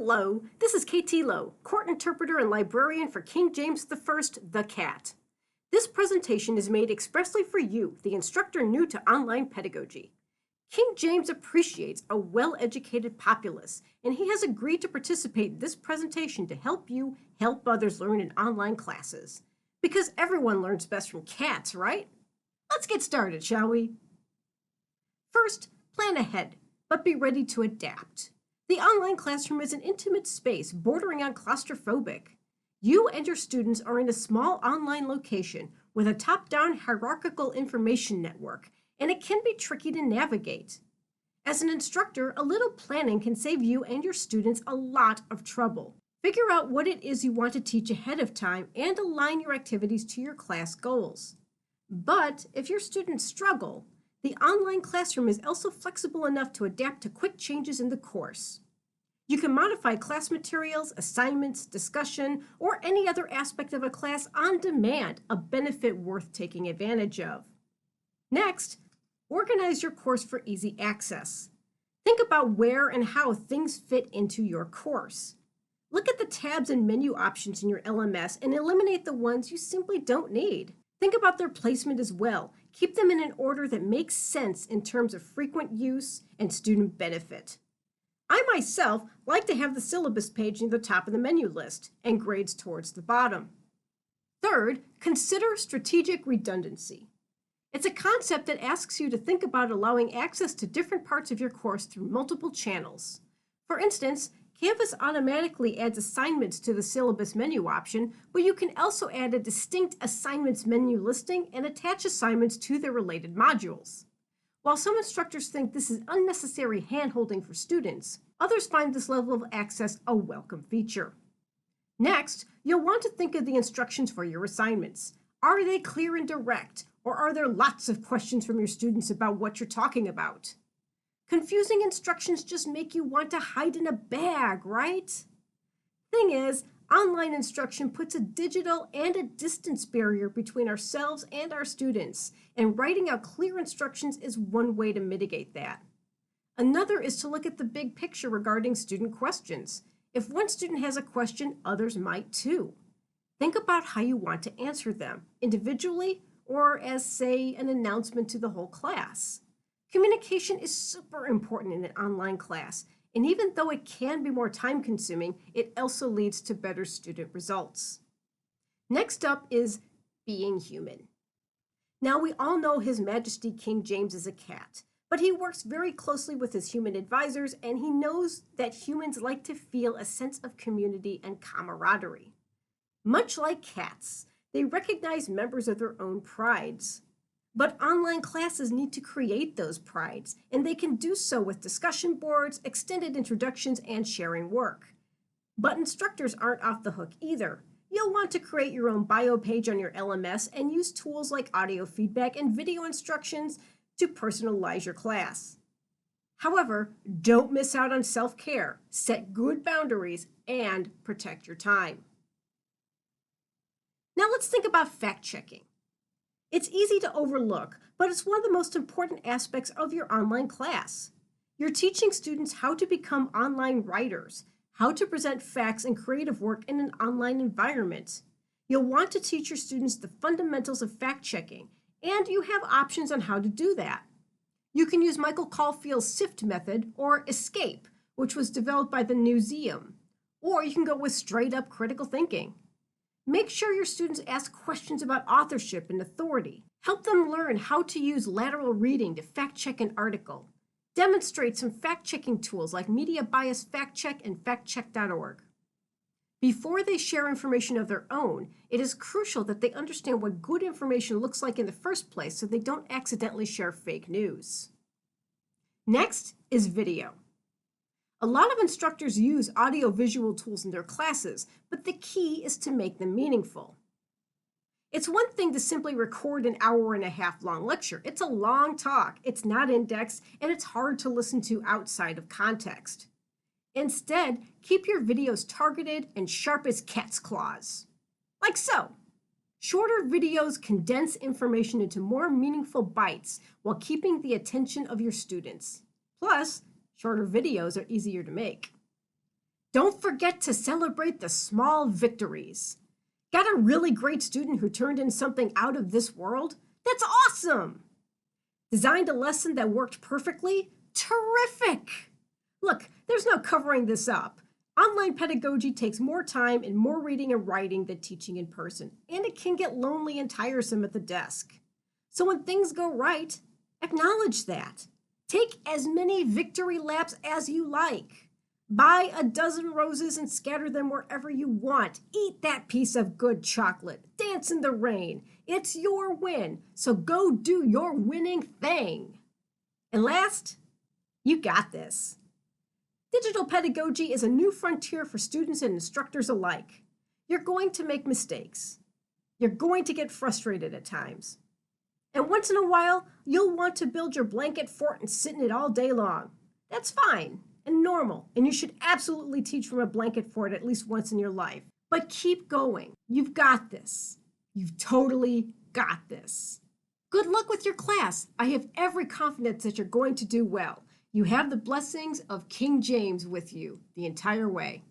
Hello, this is KT Lowe, court interpreter and librarian for King James I, the Cat. This presentation is made expressly for you, the instructor new to online pedagogy. King James appreciates a well-educated populace, and he has agreed to participate in this presentation to help you help others learn in online classes. Because everyone learns best from cats, right? Let's get started, shall we? First, plan ahead, but be ready to adapt. The online classroom is an intimate space bordering on claustrophobic. You and your students are in a small online location with a top-down hierarchical information network, and it can be tricky to navigate. As an instructor, a little planning can save you and your students a lot of trouble. Figure out what it is you want to teach ahead of time and align your activities to your class goals. But if your students struggle, the online classroom is also flexible enough to adapt to quick changes in the course. You can modify class materials, assignments, discussion, or any other aspect of a class on demand, a benefit worth taking advantage of. Next, organize your course for easy access. Think about where and how things fit into your course. Look at the tabs and menu options in your LMS and eliminate the ones you simply don't need. Think about their placement as well. Keep them in an order that makes sense in terms of frequent use and student benefit. I myself like to have the syllabus page near the top of the menu list and grades towards the bottom. Third, consider strategic redundancy. It's a concept that asks you to think about allowing access to different parts of your course through multiple channels. For instance, Canvas automatically adds assignments to the syllabus menu option, but you can also add a distinct assignments menu listing and attach assignments to their related modules. While some instructors think this is unnecessary hand-holding for students, others find this level of access a welcome feature. Next, you'll want to think of the instructions for your assignments. Are they clear and direct, or are there lots of questions from your students about what you're talking about? Confusing instructions just make you want to hide in a bag, right? Thing is, online instruction puts a digital and a distance barrier between ourselves and our students, and writing out clear instructions is one way to mitigate that. Another is to look at the big picture regarding student questions. If one student has a question, others might too. Think about how you want to answer them, individually or as, say, an announcement to the whole class. Communication is super important in an online class, and even though it can be more time-consuming, it also leads to better student results. Next up is being human. Now, we all know His Majesty King James is a cat, but he works very closely with his human advisors, and he knows that humans like to feel a sense of community and camaraderie. Much like cats, they recognize members of their own prides. But online classes need to create those prides, and they can do so with discussion boards, extended introductions, and sharing work. But instructors aren't off the hook either. You'll want to create your own bio page on your LMS and use tools like audio feedback and video instructions to personalize your class. However, don't miss out on self-care, set good boundaries, and protect your time. Now let's think about fact-checking. It's easy to overlook, but it's one of the most important aspects of your online class. You're teaching students how to become online writers, how to present facts and creative work in an online environment. You'll want to teach your students the fundamentals of fact-checking, and you have options on how to do that. You can use Michael Caulfield's SIFT method or ESCAPE, which was developed by the Newseum, or you can go with straight-up critical thinking. Make sure your students ask questions about authorship and authority. Help them learn how to use lateral reading to fact-check an article. Demonstrate some fact-checking tools like Media Bias Fact Check and factcheck.org. Before they share information of their own, it is crucial that they understand what good information looks like in the first place so they don't accidentally share fake news. Next is video. A lot of instructors use audio-visual tools in their classes, but the key is to make them meaningful. It's one thing to simply record an hour-and-a-half long lecture. It's a long talk, it's not indexed, and it's hard to listen to outside of context. Instead, keep your videos targeted and sharp as cat's claws. Like so. Shorter videos condense information into more meaningful bites while keeping the attention of your students. Plus, shorter videos are easier to make. Don't forget to celebrate the small victories. Got a really great student who turned in something out of this world? That's awesome! Designed a lesson that worked perfectly? Terrific! Look, there's no covering this up. Online pedagogy takes more time and more reading and writing than teaching in person, and it can get lonely and tiresome at the desk. So when things go right, acknowledge that. Take as many victory laps as you like. Buy a dozen roses and scatter them wherever you want. Eat that piece of good chocolate. Dance in the rain. It's your win, so go do your winning thing. And last, you got this. Digital pedagogy is a new frontier for students and instructors alike. You're going to make mistakes. You're going to get frustrated at times. And once in a while, you'll want to build your blanket fort and sit in it all day long. That's fine and normal, and you should absolutely teach from a blanket fort at least once in your life. But keep going. You've got this. You've totally got this. Good luck with your class. I have every confidence that you're going to do well. You have the blessings of King James with you the entire way.